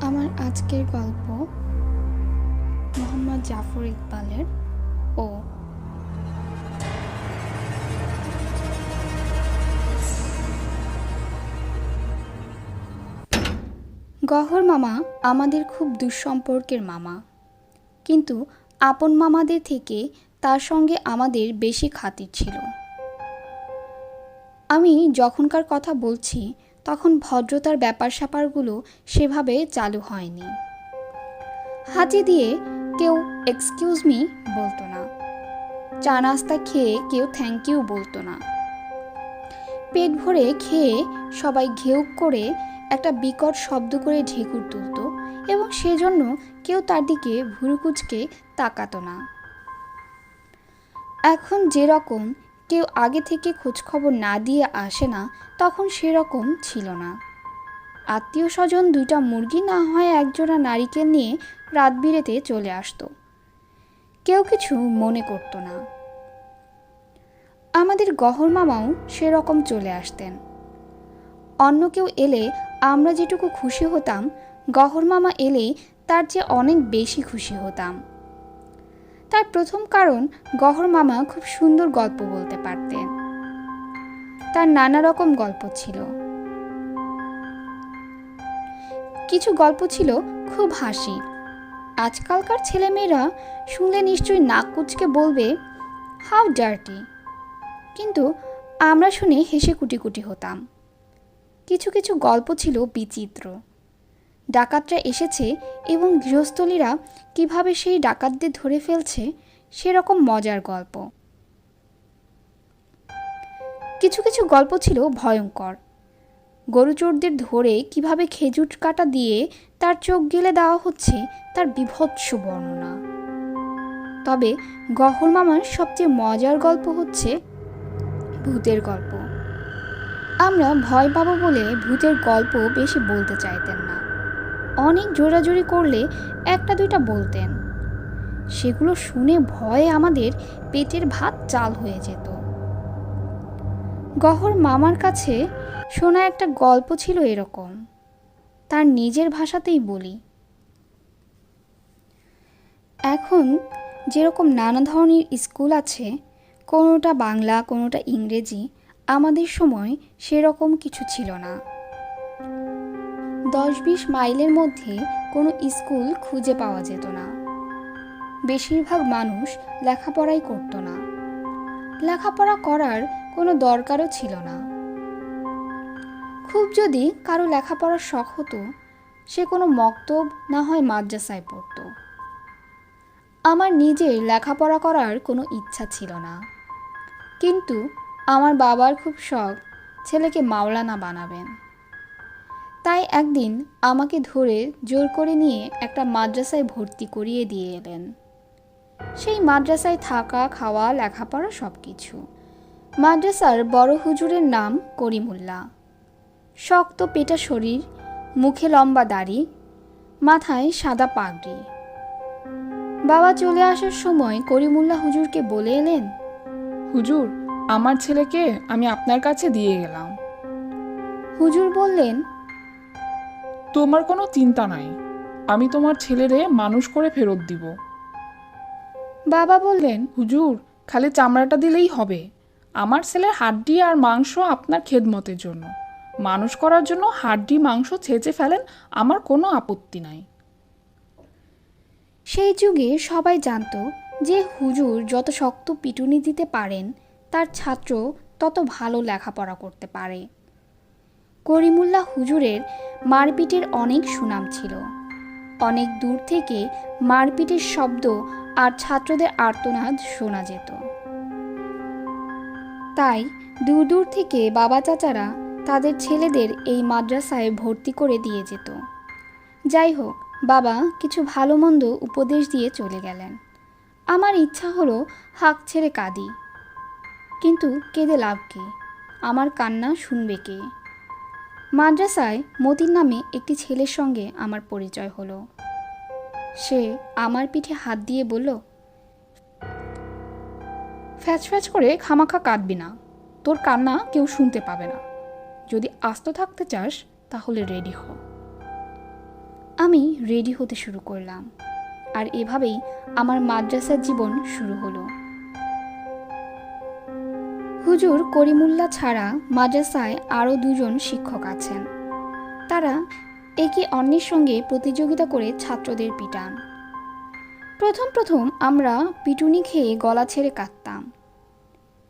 আমার আজকের গল্প মোহাম্মদ জাফর ইকবালের ও। গহর মামা আমাদের খুব দুঃসম্পর্কের মামা, কিন্তু আপন মামাদের থেকে তার সঙ্গে আমাদের বেশি খাতির ছিল। আমি যখনকার কথা বলছি তখন ভদ্রতার ব্যাপার স্যাপারগুলো সেভাবে চালু হয়নি। হাঁচি দিয়ে কেউ এক্সকিউজ মি বলতো না, চা নাস্তা খেয়ে কেউ থ্যাংক ইউ বলতো না। পেট ভরে খেয়ে সবাই ঘেউ করে একটা বিকট শব্দ করে ঢেকুর তুলত এবং সেজন্য কেউ তার দিকে ভুরুকুচকে তাকাতো না। এখন যেরকম কেউ আগে থেকে খোঁজখবর না দিয়ে আসে না, তখন সেরকম ছিল না। আত্মীয় স্বজন দুইটা মুরগি না হয় একজোড়া নারিকেল নিয়ে রাত বিরেতে চলে আসতো, কেউ কিছু মনে করতো না। আমাদের গহর মামাও সেরকম চলে আসতেন। অন্য কেউ এলে আমরা যেটুকু খুশি হতাম, গহর মামা এলে তার চেয়ে অনেক বেশি খুশি হতাম। তার প্রথম কারণ, গহর মামা খুব সুন্দর গল্প বলতে পারতেন। তার নানা রকম গল্প ছিল। কিছু গল্প ছিল খুব হাসির। আজকালকার ছেলেমেয়েরা শুনলে নিশ্চয়ই নাক কুচকে বলবে হাউ ডার্টি, কিন্তু আমরা শুনে হেসে কুটি কুটি হতাম। কিছু কিছু গল্প ছিল বিচিত্র। ডাকাতরা এসেছে এবং গৃহস্থলীরা কিভাবে সেই ডাকাতদের ধরে ফেলছে, সেরকম মজার গল্প। কিছু কিছু গল্প ছিল ভয়ঙ্কর। গরুচোরদের ধরে কিভাবে খেজুর কাটা দিয়ে তার চোখ গেলে দেওয়া হচ্ছে, তার বীভৎস বর্ণনা। তবে গহর মামার সবচেয়ে মজার গল্প হচ্ছে ভূতের গল্প। আমরা ভয় পাবো বলে ভূতের গল্প বেশি বলতে চাইতেন না। অনেক জোরাজুরি করলে একটা দুইটা বলতেন। সেগুলো শুনে ভয়ে আমাদের পেটের ভাত চাল হয়ে যেত। গহর মামার কাছে শোনা একটা গল্প ছিল এরকম, তার নিজের ভাষাতেই বলি। এখন যেরকম নানা ধরনের স্কুল আছে, কোনোটা বাংলা কোনোটা ইংরেজি, আমাদের সময় সেরকম কিছু ছিল না। 10-20 মাইলের মধ্যে কোনো স্কুল খুঁজে পাওয়া যেত না। বেশিরভাগ মানুষ লেখাপড়াই করতো না। লেখাপড়া করার কোনো দরকারও ছিল না। খুব যদি কারো লেখাপড়ার শখ হতো, সে কোনো মক্তব না হয় মাদ্রাসায় পড়তো। আমার নিজের লেখাপড়া করার কোনো ইচ্ছা ছিল না, কিন্তু আমার বাবার খুব শখ ছেলেকে মাওলানা বানাবেন। তাই একদিন আমাকে ধরে জোর করে নিয়ে একটা মাদ্রাসায় ভর্তি করিয়ে দিয়ে এলেন। সেই মাদ্রাসায় থাকা খাওয়া লেখাপড়া সব কিছু। মাদ্রাসার বড় হুজুরের নাম করিমুল্লাহ। শক্ত পেটা শরীর, মুখে লম্বা দাড়ি, মাথায় সাদা পাগড়ি। বাবা চলে আসার সময় করিমুল্লাহ হুজুরকে বলে এলেন, হুজুর, আমার ছেলেকে আমি আপনার কাছে দিয়ে গেলাম। হুজুর বললেন, তোমার কোনো চিন্তা নাই, আমি তোমার ছেলেরে মানুষ করে ফেরত দিব। বাবা বললেন, হুজুর, খালি চামড়াটা দিলেই হবে। আমার ছেলের হাড্ডি আর মাংস আপনার খেদমতের জন্য। মানুষ করার জন্য হাড্ডি মাংস ছেঁচে ফেলেন, আমার কোনো আপত্তি নাই। সেই যুগে সবাই জানত যে হুজুর যত শক্ত পিটুনি দিতে পারেন, তার ছাত্র তত ভালো লেখাপড়া করতে পারে। করিমুল্লাহ হুজুরের মারপিটের অনেক সুনাম ছিল। অনেক দূর থেকে মারপিটের শব্দ আর ছাত্রদের আর্তনাদ শোনা যেত। তাই দূর দূর থেকে বাবা চাচারা তাদের ছেলেদের এই মাদ্রাসায় ভর্তি করে দিয়ে যেত। যাই হোক, বাবা কিছু ভালো মন্দ উপদেশ দিয়ে চলে গেলেন। আমার ইচ্ছা হলো হাঁক ছেড়ে কাঁদি, কিন্তু কেঁদে লাভ কি? আমার কান্না শুনবে কে? মাদ্রাসায় মতিন নামে একটি ছেলের সঙ্গে আমার পরিচয় হলো। সে আমার পিঠে হাত দিয়ে বলল, ফ্যাচ ফ্যাচ করে খামাখা কাঁদবি না, তোর কান্না কেউ শুনতে পাবে না। যদি আস্ত থাকতে চাস তাহলে রেডি হ। আমি রেডি হতে শুরু করলাম, আর এভাবেই আমার মাদ্রাসার জীবন শুরু হলো। হুজুর করিমুল্লাহ ছাড়া মাদ্রাসায় আরও 2জন শিক্ষক আছেন। তারা একে অন্যের সঙ্গে প্রতিযোগিতা করে ছাত্রদের পিটান। প্রথম আমরা পিটুনি খেয়ে গলা ছেড়ে কাঁদতাম।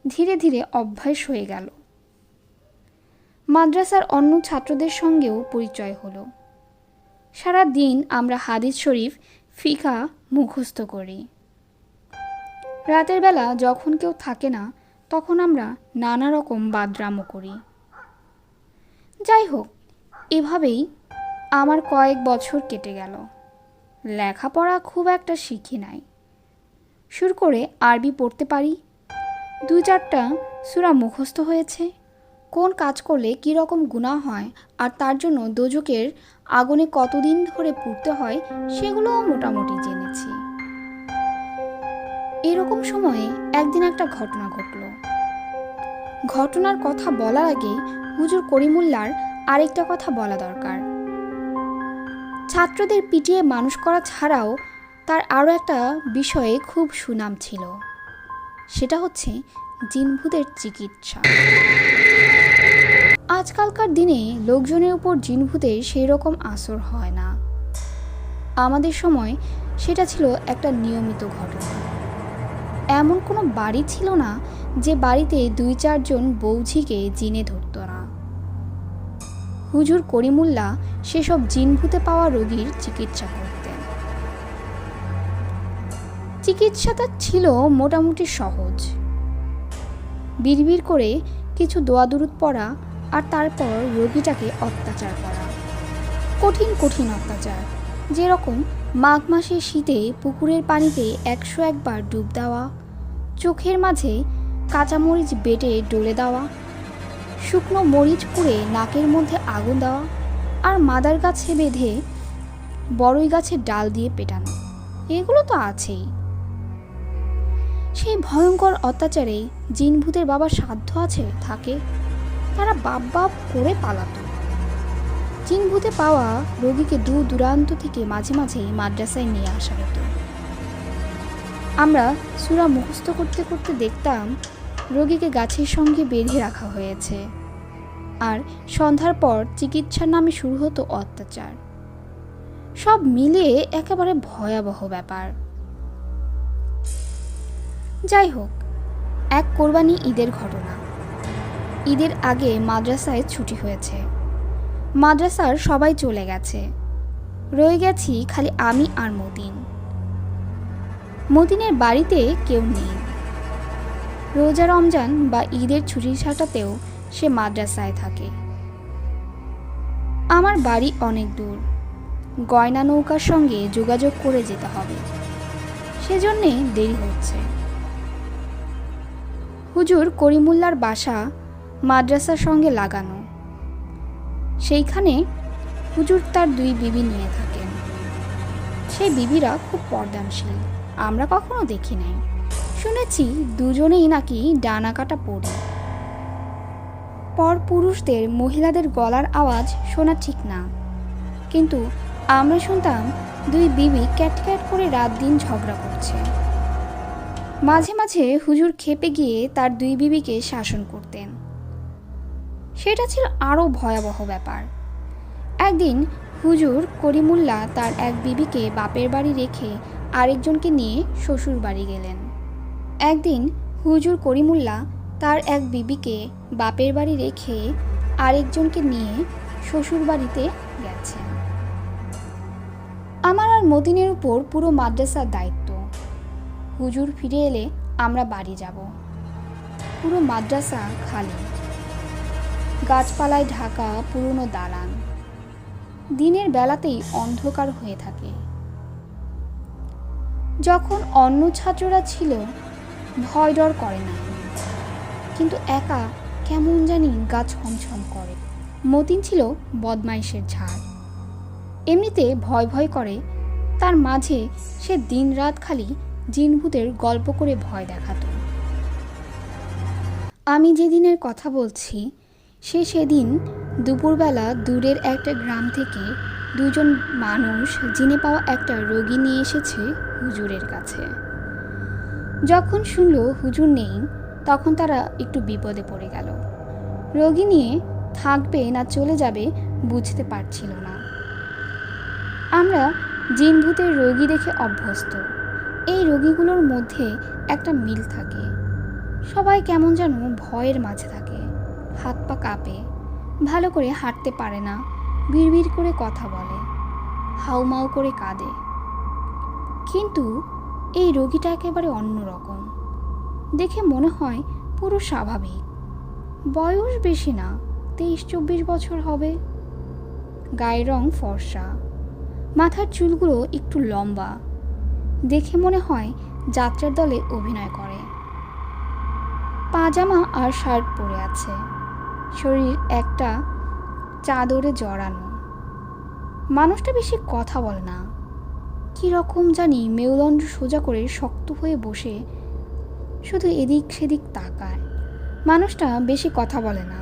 ধীরে ধীরে অভ্যাস হয়ে গেল। মাদ্রাসার অন্য ছাত্রদের সঙ্গেও পরিচয় হলো। সারা দিন আমরা হাদিস শরীফ, ফিকা মুখস্থ করি। রাতের বেলা যখন কেউ থাকে না, তখন আমরা নানা রকম বাদরামও করি। যাই হোক, এভাবেই আমার কয়েক বছর কেটে গেল। লেখাপড়া খুব একটা শিখি নাই। শুরু করে আরবি পড়তে পারি, 2-4টা সূরা মুখস্থ হয়েছে। কোন কাজ করলে কী রকম গুনাহ হয় আর তার জন্য দোজখের আগুনে কতদিন ধরে পুড়তে হয় সেগুলোও মোটামুটি জেনেছি। এরকম সময়ে একদিন একটা ঘটনা ঘটল। ঘটনার কথা বলার আগে হুজুর করিমুল্লাহর আরেকটা কথা বলা দরকার। ছাত্রদের পিটিয়ে মানুষ করা ছাড়াও তার আরও একটা বিষয়ে খুব সুনাম ছিল। সেটা হচ্ছে জিনভূতের চিকিৎসা। আজকালকার দিনে লোকজনের উপর জিনভূতের সেই রকম আসর হয় না। আমাদের সময় সেটা ছিল একটা নিয়মিত ঘটনা। এমন কোনো বাড়ি ছিল না যে বাড়িতে 2-4 জন বৌঝিকে জিনে ধরত না। হুজুর করিমুল্লাহ সেসব জিনভূতে পাওয়া রোগীর চিকিৎসা করতেন। চিকিৎসাটা ছিল মোটামুটি সহজ। বিড়বিড় করে কিছু দোয়া দুরুদ পড়া আর তারপর রোগীটাকে অত্যাচার করা। কঠিন কঠিন অত্যাচার, যেরকম মাঘ মাসের শীতে পুকুরের পানিতে 101 বার ডুব দেওয়া, চোখের মাঝে কাঁচামরিচ বেটে ডলে দেওয়া, শুকনো মরিচ পুড়ে নাকের মধ্যে আগুন দেওয়া, আর মাদার গাছে বেঁধে বড়ই গাছের ডাল দিয়ে পেটানো। এগুলো তো আছেই। সেই ভয়ঙ্কর অত্যাচারে জিনভূতের বাবার সাধ্য আছে থাকে, তারা বাপ বাপ করে পালাতো। জিনভূতে পাওয়া রোগীকে দূর দূরান্ত থেকে মাঝে মাঝে মাদ্রাসায় নিয়ে আসা হতো। আমরা সূরা মুখস্থ করতে করতে দেখতাম রোগীকে গাছের সঙ্গে বেঁধে রাখা হয়েছে, আর সন্ধ্যার পর চিকিৎসার নামে শুরু হতো অত্যাচার। সব মিলিয়ে একেবারে ভয়াবহ ব্যাপার। যাই হোক, এক কোরবানি ঈদের ঘটনা। ঈদের আগে মাদ্রাসায় ছুটি হয়েছে। মাদ্রাসার সবাই চলে গেছে। রয়ে গেছি খালি আমি আর মতিন। মতিনের বাড়িতে কেউ নেই। রোজা রমজান বা ঈদের ছুটির ছাটাতেও সে মাদ্রাসায় থাকে। আমার বাড়ি অনেক দূর, গয়না নৌকার সঙ্গে যোগাযোগ করে যেতে হবে, সেজন্যে দেরি হচ্ছে। হুজুর করিমুল্লাহর বাসা মাদ্রাসার সঙ্গে লাগানো। সেইখানে হুজুর তার 2 বিবি নিয়ে থাকেন। সেই বিবিরা খুব পর্দানশীল, আমরা কখনো দেখি নাই। শুনেছি দুজনেই নাকি ডানা কাটা পড়ে। পর পুরুষদের মহিলাদের গলার আওয়াজ শোনা ঠিক না, কিন্তু আমরা শুনতাম 2 বিবি ক্যাট ক্যাট করে রাত দিন ঝগড়া করছে। মাঝে মাঝে হুজুর খেপে গিয়ে তার 2 বিবিকে শাসন করতেন। সেটা ছিল আরও ভয়াবহ ব্যাপার। একদিন হুজুর করিমুল্লাহ তার এক বিবিকে বাপের বাড়ি রেখে আরেকজনকে নিয়ে শ্বশুর বাড়ি গেলেন। একদিন হুজুর করিমুল্লাহ তার এক বিবিকে বাপের বাড়ি রেখে আরেকজনকে নিয়ে শ্বশুর বাড়িতে গেছেন। আমার আর মতিনের উপর পুরো মাদ্রাসার দায়িত্ব। হুজুর ফিরে এলে আমরা বাড়ি যাব। পুরো মাদ্রাসা খালি, গাছপালায় ঢাকা পুরনো দালান। দিনের বেলাতেই অন্ধকার হয়ে থাকে। যখন অন্য ছাত্ররা ছিল ভয় ডর করে না, কিন্তু একা কেমন জানি গা ছমছম করে। মতিন ছিল বদমাইশের ঝাড়। এমনিতে ভয় ভয় করে, তার মাঝে সে দিনরাত খালি জিনভূতের গল্প করে ভয় দেখাতো। আমি যেদিনের কথা বলছি সেদিন দুপুরবেলা দূরের একটা গ্রাম থেকে দুজন মানুষ জিনে পাওয়া একটা রোগী নিয়ে এসেছে হুজুরের কাছে। যখন শুনল হুজুর নেই, তখন তারা একটু বিপদে পড়ে গেল। রোগী নিয়ে থাকবে না চলে যাবে বুঝতে পারছিল না। আমরা জিন ভূতের রোগী দেখে অভ্যস্ত। এই রোগীগুলোর মধ্যে একটা মিল থাকে। সবাই কেমন যেন ভয়ের মাঝে থাকে, হাত পা কাঁপে, ভালো করে হাঁটতে পারে না, বিড়বিড় করে কথা বলে, হাউমাউ করে কাঁদে। কিন্তু এই রোগীটা একেবারে অন্যরকম। দেখে মনে হয় পুরো স্বাভাবিক। বয়স বেশি না, 23-24 বছর হবে। গায়ের রং ফর্সা, মাথার চুলগুলো একটু লম্বা। দেখে মনে হয় যাত্রার দলে অভিনয় করে। পাজামা আর শার্ট পরে আছে, শরীর একটা চাদরে জড়ানো। মানুষটা বেশি কথা বলে না, কীরকম জানি মেরুদণ্ড সোজা করে শক্ত হয়ে বসে শুধু এদিক সেদিক তাকায়। মানুষটা বেশি কথা বলে না,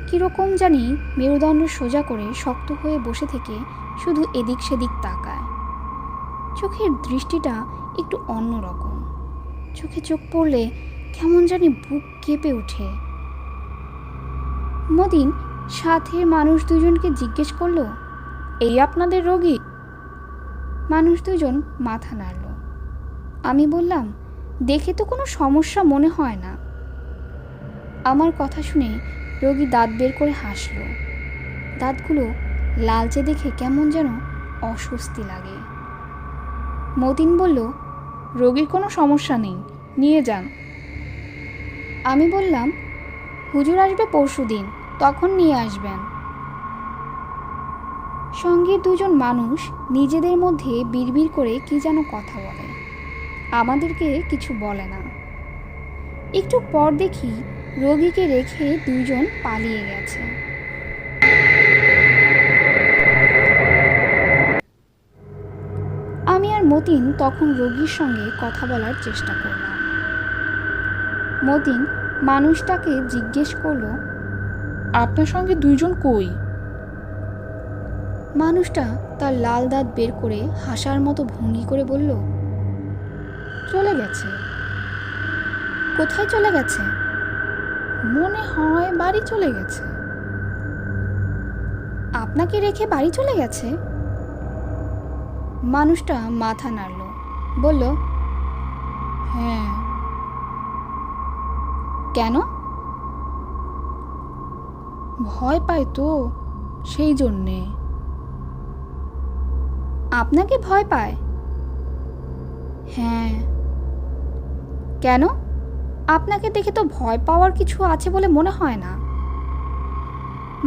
কীরকম জানি মেরুদণ্ড সোজা করে শক্ত হয়ে বসে থেকে শুধু এদিক সেদিক তাকায়। চোখের দৃষ্টিটা একটু অন্যরকম। চোখে চোখ পড়লে কেমন জানি বুক কেঁপে ওঠে। মতিন সাথে মানুষ দুজনকে জিজ্ঞেস করলো, এই আপনাদের রোগী? মানুষ দুজন মাথা নাড়ল। আমি বললাম, দেখে তো কোনো সমস্যা মনে হয় না। আমার কথা শুনে রোগী দাঁত বের করে হাসল। দাঁতগুলো লালচে দেখে কেমন যেন অস্বস্তি লাগে। মতিন বলল, রোগীর কোনো সমস্যা নেই, নিয়ে যান। আমি বললাম, হুজুর আসবে পরশুদিন, তখন নিয়ে আসবেন। সঙ্গে দুজন মানুষ নিজেদের মধ্যে বিড়বিড় করে কি যেন কথা বলে, আমাদেরকে কিছু বলে না। একটু পর দেখি রোগীকে রেখে দুজন পালিয়ে গেছে। আমি আর মতিন তখন রোগীর সঙ্গে কথা বলার চেষ্টা করলাম। মতিন মানুষটাকে জিজ্ঞেস করলো, আপনার সঙ্গে দুইজন কই? মানুষটা তার লাল দাঁত বের করে হাসার মতো ভঙ্গি করে বলল, চলে গেছে। কোথায় চলে গেছে? মনে হয় বাড়ি চলে গেছে। আপনাকে রেখে বাড়ি চলে গেছে? মানুষটা মাথা নাড়ল, বলল, হ্যাঁ। কেন? ভয় পায় তো, সেই জন্যে। আপনাকে ভয় পায়? হ্যাঁ। কেন? আপনাকে দেখে তো ভয় পাওয়ার কিছু আছে বলে মনে হয় না।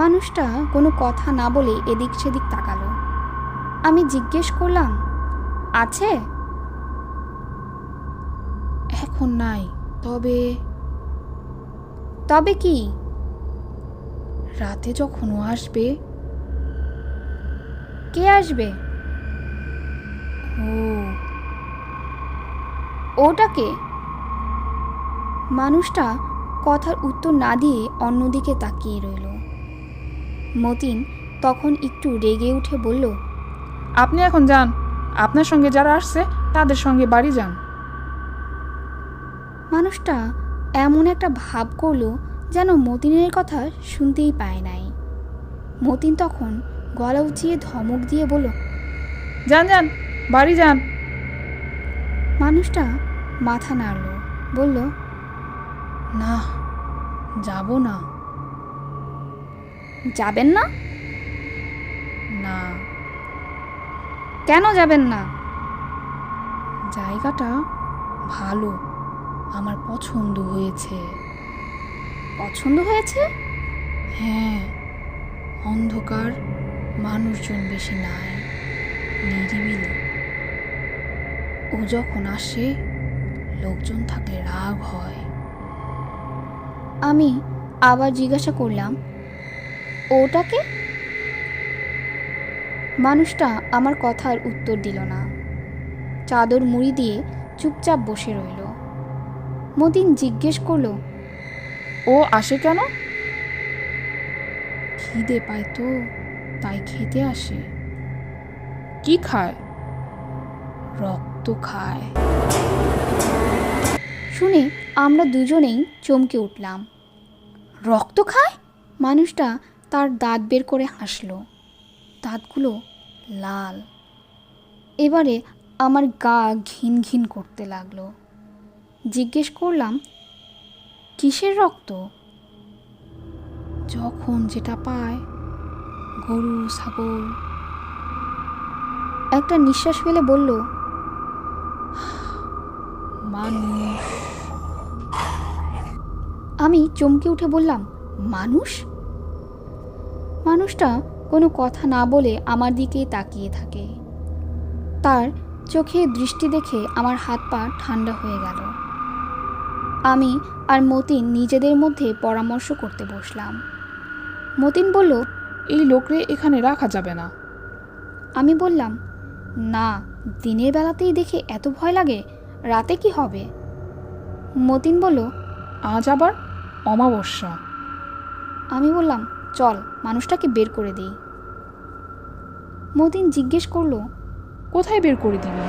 মানুষটা কোনো কথা না বলে এদিক সেদিক তাকালো। আমি জিজ্ঞেস করলাম, আছে? এখন নাই, তবে তবে কি? রাতে যখন ও আসবে। কে আসবে? ওটাকে? মানুষটা কথার উত্তর না দিয়ে অন্যদিকে তাকিয়ে রইল। মতিন তখন একটু রেগে উঠে বলল, আপনি এখন যান, আপনার সঙ্গে যারা আসছে তাদের সঙ্গে বাড়ি যান। মানুষটা এমন একটা ভাব করলো যেন মতিনের কথা শুনতেই পায় নাই। মতিন তখন গলা উঁচিয়ে ধমক দিয়ে বলল, যান যান, বাড়ি যান। মানুষটা মাথা নাড়ল, বলল, না, যাব না। যাবেন না? না। কেন যাবেন না? জায়গাটা ভালো, আমার পছন্দ হয়েছে। পছন্দ হয়েছে? হ্যাঁ, অন্ধকার, মানুষজন বেশি নাই, নিরিবিলি। ও যখন আসে লোকজন থাকলে রাগ হয়। আমি আবার জিজ্ঞাসা করলাম, ওটাকে? মানুষটা আমার কথার উত্তর দিল না, চাদর মুড়ি দিয়ে চুপচাপ বসে রইল। মতিন জিজ্ঞেস করলো, ও আসে কেন? খিদে পায় তো, তাই খেতে আসে। কি খায়? রক্ত খায়। শুনে আমরা দুজনেই চমকে উঠলাম। রক্ত খায়? মানুষটা তার দাঁত বের করে হাসল। দাঁতগুলো লাল। এবারে আমার গা ঘিন ঘিন করতে লাগলো। জিজ্ঞেস করলাম, কিসের রক্ত? যখন যেটা পায়, গরু, ছাগল। একটা নিঃশ্বাস ফেলে বলল, মানুষ। আমি চমকে উঠে বললাম, মানুষ? মানুষটা কোনো কথা না বলে আমার দিকেই তাকিয়ে থাকে। তার চোখে দৃষ্টি দেখে আমার হাত পা ঠান্ডা হয়ে গেল। আমি আর মতিন নিজেদের মধ্যে পরামর্শ করতে বসলাম। মতিন বলল, এই লোকরে এখানে রাখা যাবে না। আমি বললাম, না, দিনের বেলাতেই দেখে এত ভয় লাগে, রাতে কি হবে? মতিন বলল, আজ আবার অমাবস্যা। আমি বললাম, চল মানুষটাকে বের করে দিই। মতিন জিজ্ঞেস করলো, কোথায় বের করে দিবি?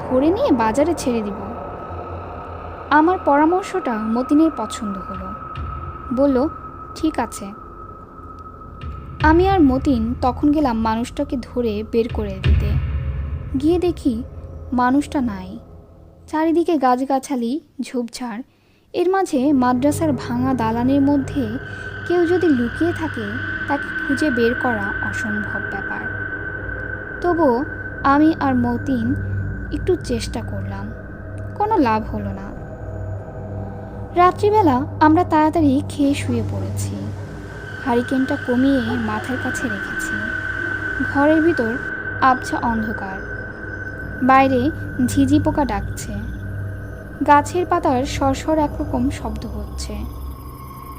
ধরে নিয়ে বাজারে ছেড়ে দিব। আমার পরামর্শটা মতিনের পছন্দ হলো। বলল, ঠিক আছে। আমি আর মতিন তখন গেলাম মানুষটাকে ধরে বের করে দিতে। গিয়ে দেখি মানুষটা নাই। চারিদিকে গাছগাছালি, ঝোপঝাড়। এর মাঝে মাদ্রাসার ভাঙা দালানের মধ্যে কেউ যদি লুকিয়ে থাকে, তাকে খুঁজে বের করা অসম্ভব ব্যাপার। তবুও আমি আর মতিন একটু চেষ্টা করলাম, কোনো লাভ হলো না। রাত্রিবেলা আমরা তাড়াতাড়ি খেয়ে শুয়ে পড়েছি। হারিকেনটা কমিয়ে মাথার কাছে রেখেছি। ঘরের ভিতর আবছা অন্ধকার। বাইরে ঝিঝি পোকা ডাকছে। গাছের পাতার সরসর একরকম শব্দ হচ্ছে।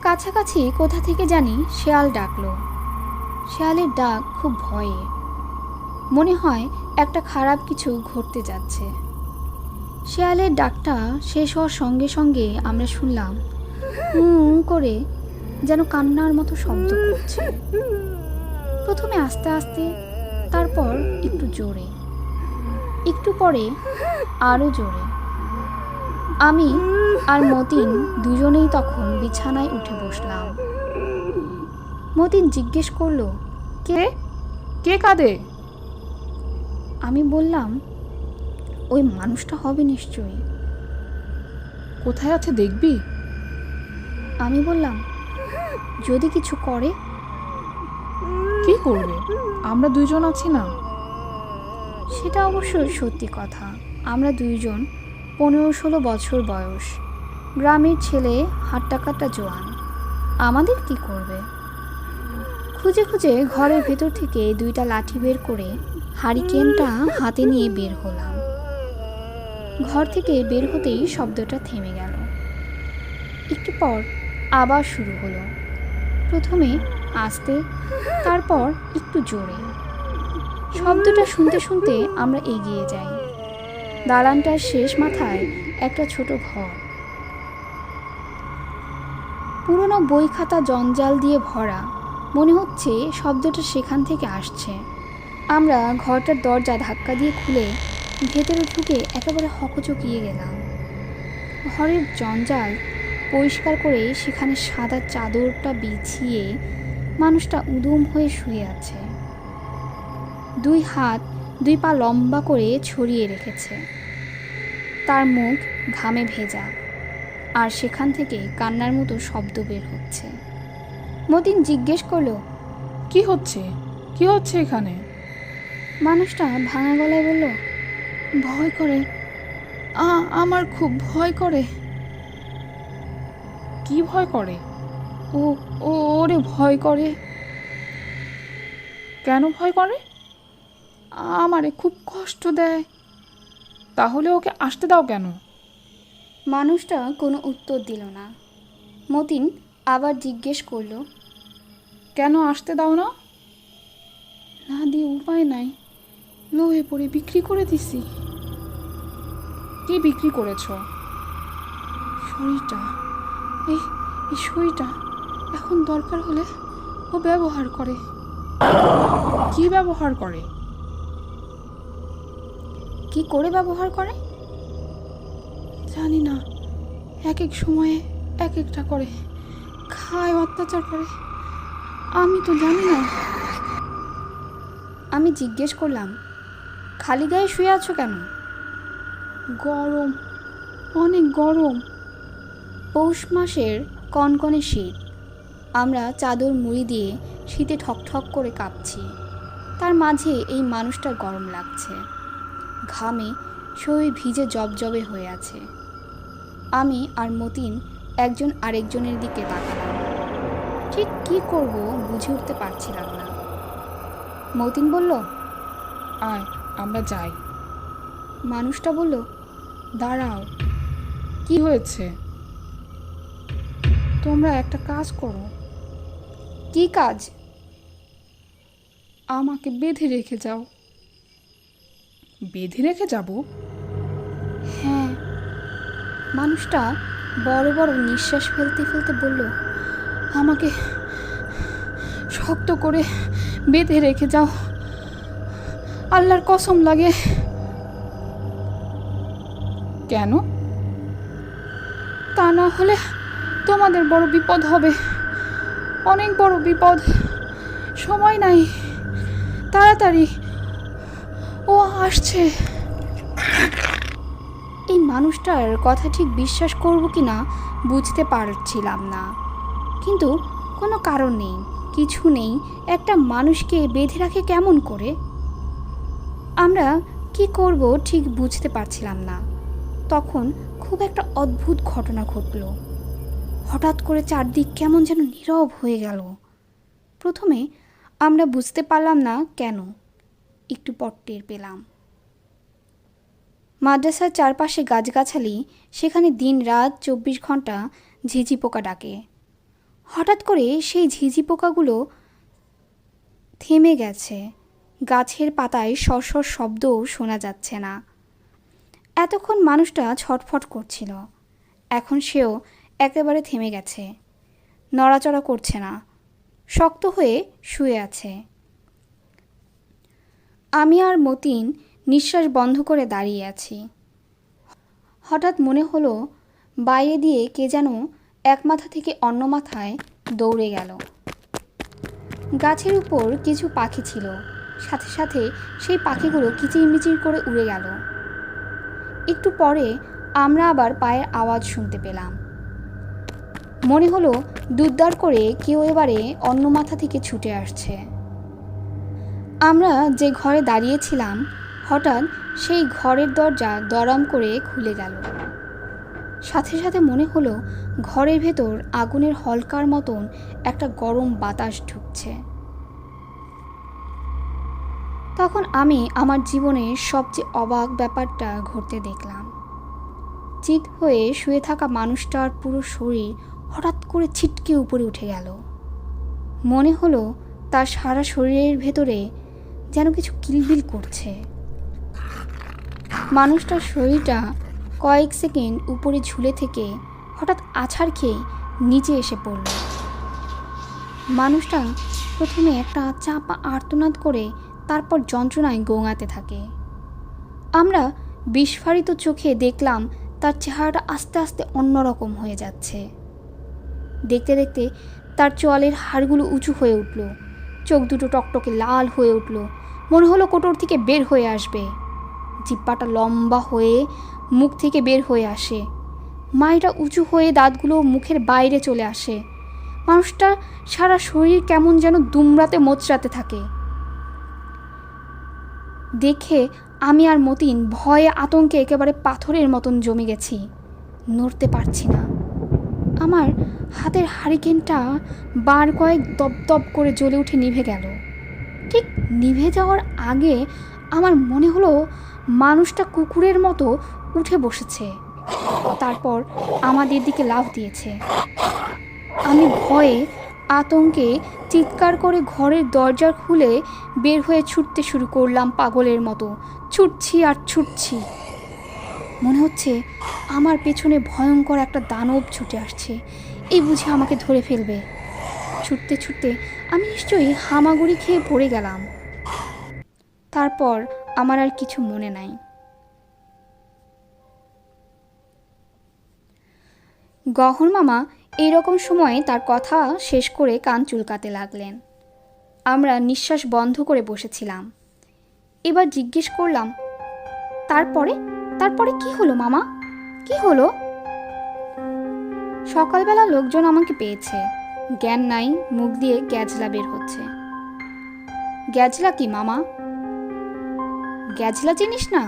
কাছাকাছি কোথা থেকে জানি শেয়াল ডাকলো। শেয়ালের ডাক খুব ভয়ে। মনে হয় একটা খারাপ কিছু ঘটতে যাচ্ছে। শেয়ালের ডাকটা শেষ হওয়ার সঙ্গে সঙ্গে আমরা শুনলাম করে যেন কান্নার মতো শব্দ করছে। প্রথমে আস্তে আস্তে, তারপর একটু জোরে, একটু পরে আরও জোরে। আমি আর মতিন দুজনেই তখন বিছানায় উঠে বসলাম। মতিন জিজ্ঞেস করলো, কে কে কাঁদে? আমি বললাম, ওই মানুষটা হবে নিশ্চয়ই। কোথায় আছে দেখবি? আমি বললাম, যদি কিছু করে? কি করবে? আমরা দুইজন আছি না? সেটা অবশ্যই সত্যি কথা। আমরা দুইজন 15-16 বছর বয়স, গ্রামের ছেলে, হাট্টাকাট্টা জোয়ান। আমাদের কি করবে? খুঁজে খুঁজে ঘরের ভেতর থেকে 2টা লাঠি বের করে হারিকেনটা হাতে নিয়ে বের হলাম। ঘর থেকে বের হতেই শব্দটা থেমে গেল। একটু পর আবার শুরু হলো। প্রথমে আস্তে, তারপর একটু জোরে। শব্দটা শুনতে শুনতে আমরা এগিয়ে যাই। দালানটার শেষ মাথায় একটা ছোট ঘর। পুরনো বই খাতা জঞ্জাল দিয়ে ভরা। মনে হচ্ছে শব্দটা সেখান থেকে আসছে। আমরা ঘরটার দরজা ধাক্কা দিয়ে খুলে ভেতরে ঢুকে একেবারে হকচকিয়ে গেলাম। ঘরের জঞ্জাল পরিষ্কার করে সেখানে সাদা চাদরটা বিছিয়ে মানুষটা উদুম হয়ে শুয়ে আছে। 2 হাত 2 পা লম্বা করে ছড়িয়ে রেখেছে। তার মুখ ঘামে ভেজা, আর সেখান থেকে কান্নার মতো শব্দ বের হচ্ছে। মতিন জিজ্ঞেস করলো, কি হচ্ছে? কি হচ্ছে এখানে? মানুষটা ভাঙা গলায় বলল, ভয় করে, আমার খুব ভয় করে। কি ভয় করে? ও ওরে ভয় করে। কেন ভয় করে? আমারে খুব কষ্ট দেয়। তাহলে ওকে আসতে দাও কেন? মানুষটা কোনো উত্তর দিল না। মতিন আবার জিজ্ঞেস করলো, কেন আসতে দাও না? না দিয়ে উপায় নাই, লোহে পড়ে বিক্রি করে দিছি। কি বিক্রি করেছ? শরীরটা, এই শরীরটা এখন দরকার হলে ও ব্যবহার করে। কি ব্যবহার করে? কি করে ব্যবহার করে? জানি না, এক এক সময়ে এক একটা করে, খায়, অত্যাচার করে, আমি তো জানি না। আমি জিজ্ঞেস করলাম, খালি গায়ে শুয়ে আছো কেন? গরম, অনেক গরম। পৌষ মাসের কনকনে শীত। আমরা চাদর মুড়ি দিয়ে শীতে ঠকঠক করে কাঁপছি। তার মাঝে এই মানুষটার গরম লাগছে, ঘামে শরীর ভিজে জবজবে হয়ে আছে। আমি আর মতিন একজন আরেকজনের দিকে তাকালাম। ঠিক কী করব বুঝে উঠতে পারছিলাম না। মতিন বলল, আয় আমরা যাই। মানুষটা বলল, দাঁড়াও, কি হয়েছে? তোমরা একটা কাজ করো। কি কাজ? আমাকে বেঁধে রেখে যাও। বেঁধে রেখে যাব? হ্যাঁ। মানুষটা বড় বড় নিঃশ্বাস ফেলতে ফেলতে বলল, আমাকে শক্ত করে বেঁধে রেখে যাও, আল্লাহর কসম লাগে। কেন? তা না হলে তোমাদের বড় বিপদ হবে, অনেক বড় বিপদ। সময় নাই, তাড়াতাড়ি, ও আসছে। এই মানুষটার কথা ঠিক বিশ্বাস করব কি না বুঝতে পারছিলাম না, কিন্তু কোনো কারণ নেই, কিছু নেই, একটা মানুষকে বেঁধে রাখে কেমন করে? আমরা কি করব ঠিক বুঝতে পারছিলাম না। তখন খুব একটা অদ্ভুত ঘটনা ঘটল। হঠাৎ করে চারদিক কেমন যেন নীরব হয়ে গেল। প্রথমে আমরা বুঝতে পারলাম না কেন, একটু পর টের পেলাম। মাদ্রাসার চারপাশে গাছগাছালি, সেখানে দিন রাত 24 ঘন্টা ঝিঝি পোকা ডাকে। হঠাৎ করে সেই ঝিঝি পোকাগুলো থেমে গেছে, গাছের পাতায় সরসর শব্দও শোনা যাচ্ছে না। এতক্ষণ মানুষটা ছটফট করছিল, এখন সেও একেবারে থেমে গেছে, নড়াচড়া করছে না, শক্ত হয়ে শুয়ে আছে। আমি আর মতিন নিঃশ্বাস বন্ধ করে দাঁড়িয়ে আছি। হঠাৎ মনে হলো বাইরে দিয়ে কে যেন এক মাথা থেকে অন্য মাথায় দৌড়ে গেল। গাছের উপর কিছু পাখি ছিল, সাথে সাথে সেই পাখিগুলো কিচিরমিচির করে উড়ে গেল। একটু পরে আমরা আবার পায়ের আওয়াজ শুনতে পেলাম। মনে হলো দুদ্দার করে কেউ এবারে অন্য মাথা থেকে ছুটে আসছে। আমরা যে ঘরে দাঁড়িয়েছিলাম, হঠাৎ সেই ঘরের দরজা দরাম করে খুলে গেল। সাথে সাথে মনে হলো ঘরের ভেতর আগুনের হলকার মতন একটা গরম বাতাস ঢুকছে। তখন আমি আমার জীবনের সবচেয়ে অবাক ব্যাপারটা ঘটতে দেখলাম। চিত হয়ে শুয়ে থাকা মানুষটার পুরো শরীর হঠাৎ করে ছিটকে উপরে উঠে গেল। মনে হলো তার সারা শরীরের ভেতরে যেন কিছু কিলবিল করছে। মানুষটার শরীরটা কয়েক সেকেন্ড উপরে ঝুলে থেকে হঠাৎ আছাড় খেয়ে নিচে এসে পড়ল। মানুষটা প্রথমে একটা চাপা আর্তনাদ করে তারপর যন্ত্রণায় গোঙাতে থাকে। আমরা বিস্ফারিত চোখে দেখলাম তার চেহারাটা আস্তে আস্তে অন্যরকম হয়ে যাচ্ছে। দেখতে দেখতে তার চোয়ালের হাড়গুলো উঁচু হয়ে উঠল, চোখ দুটো টকটকে লাল হয়ে উঠল, মনে হলো কোটর থেকে বের হয়ে আসবে। জিহ্বাটা লম্বা হয়ে মুখ থেকে বের হয়ে আসে, মাইটা উঁচু হয়ে দাঁতগুলো মুখের বাইরে চলে আসে। মানুষটা সারা শরীর কেমন যেন দুমড়াতে মোচড়াতে থাকে। দেখে আমি আর মতিন ভয়ে আতঙ্কে একেবারে পাথরের মতন জমে গেছি, নড়তে পারছি না। আমার হাতের হারিকেনটা বার কয়েক দপদপ করে জ্বলে উঠে নিভে গেল। ঠিক নিভে যাওয়ার আগে আমার মনে হলো মানুষটা কুকুরের মতো উঠে বসেছে, তারপর আমাদের দিকে লাফ দিয়েছে। আমি ভয়ে আতঙ্কে চিৎকার করে ঘরের দরজা খুলে বের হয়ে ছুটতে শুরু করলাম পাগলের মতো। ছুটছি আর ছুটছি, মনে হচ্ছে আমার পেছনে ভয়ঙ্কর একটা দানব ছুটে আসছে, এই বুঝে আমাকে ধরে ফেলবে। ছুটতে ছুটতে আমি নিশ্চয়ই হামাগুড়ি খেয়ে পড়ে গেলাম। তারপর আমার আর কিছু মনে নাই। গহর মামা এইরকম সময়ে তার কথা শেষ করে কান চুলকাতে লাগলেন। আমরা নিঃশ্বাস বন্ধ করে বসেছিলাম। এবার জিজ্ঞেস করলাম, তারপরে তারপরে কি হলো মামা, কি হলো? সকালবেলা লোকজন আমাকে পেয়েছে, জ্ঞান নাই, মুখ দিয়ে গ্যাজলা বের হচ্ছে। গ্যাজলা কি মামা? গ্যাজলা চিনিস না?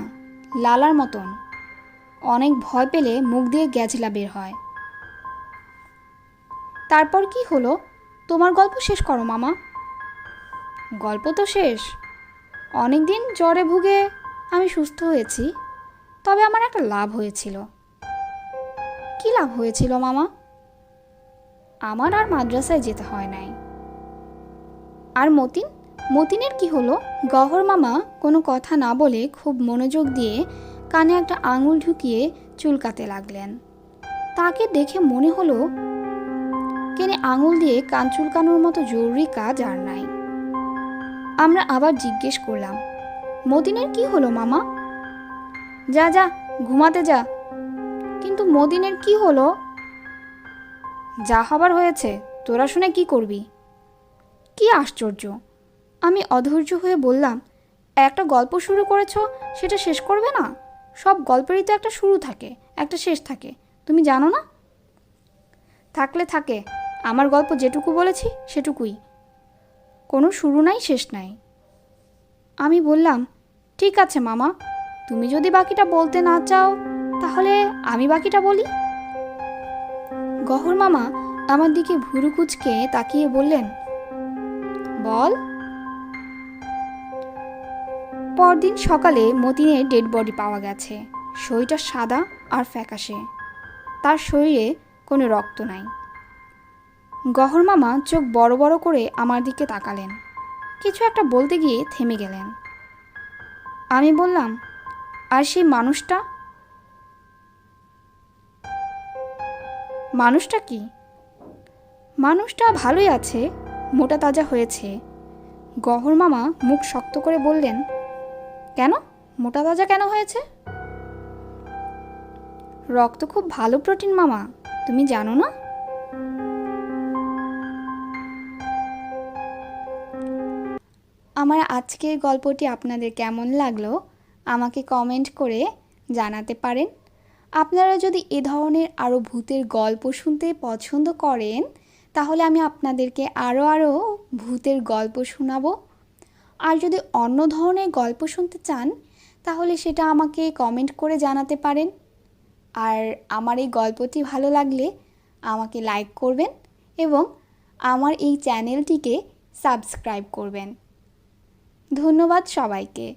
লালার মতন, অনেক ভয় পেলে মুখ দিয়ে গ্যাজলা বের হয়। তারপর কি হলো? তোমার গল্প শেষ করো মামা। গল্প তো শেষ। অনেক দিন জ্বরে ভুগে আমি সুস্থ হয়েছি, তবে আমার একটা লাভ হয়েছিল। কি লাভ হয়েছিল মামা? আমার আর মাদ্রাসায় যেতে হয় নাই। আর মতিনের কি হলো? গহর মামা কোনো কথা না বলে খুব মনোযোগ দিয়ে কানে একটা আঙুল ঢুকিয়ে চুলকাতে লাগলেন। তাকে দেখে মনে হলো কেনে আঙুল দিয়ে কান চুলকানোর মতো জরুরি কাজ আর নাই। আমরা আবার জিজ্ঞেস করলাম, মতিনের কি হলো মামা? যা যা ঘুমাতে যা। কিন্তু মতিনের কি হলো? যা হবার হয়েছে, তোরা শুনে কি করবি? কি আশ্চর্য! আমি অধৈর্য হয়ে বললাম, একটা গল্প শুরু করেছ, সেটা শেষ করবে না? সব গল্পেরই তো একটা শুরু থাকে, একটা শেষ থাকে, তুমি জানো না? থাকলে থাকে, আমার গল্প যেটুকু বলেছি সেটুকুই, কোনো শুরু নাই শেষ নাই। আমি বললাম, ঠিক আছে মামা, তুমি যদি বাকিটা বলতে না চাও তাহলে আমি বাকিটা বলি। গহর মামা আমার দিকে ভুরু কুঁচকে তাকিয়ে বললেন, বল। পরদিন সকালে মতিনের ডেড বডি পাওয়া গেছে। শরীরটা সাদা আর ফ্যাকাশে, তার শরীরে কোনো রক্ত নাই। গহর মামা চোখ বড় বড় করে আমার দিকে তাকালেন, কিছু একটা বলতে গিয়ে থেমে গেলেন। আমি বললাম, আর সেই মানুষটা কি? মানুষটা ভালোই আছে, মোটা তাজা হয়েছে। গহর মামা মুখ শক্ত করে বললেন, কেন মোটা তাজা কেন হয়েছে? রক্ত খুব ভালো প্রোটিন মামা, তুমি জানো না? আমার আজকের গল্পটি আপনাদের কেমন লাগলো আমাকে কমেন্ট করে জানাতে পারেন। আপনারা যদি এ ধরনের আরও ভূতের গল্প শুনতে পছন্দ করেন তাহলে আমি আপনাদেরকে আরও ভূতের গল্প শোনাবো। আর যদি অন্য ধরনের গল্প শুনতে চান তাহলে সেটা আমাকে কমেন্ট করে জানাতে পারেন। আর আমার এই গল্পটি ভালো লাগলে আমাকে লাইক করবেন এবং আমার এই চ্যানেলটিকে সাবস্ক্রাইব করবেন। ধন্যবাদ সবাইকে।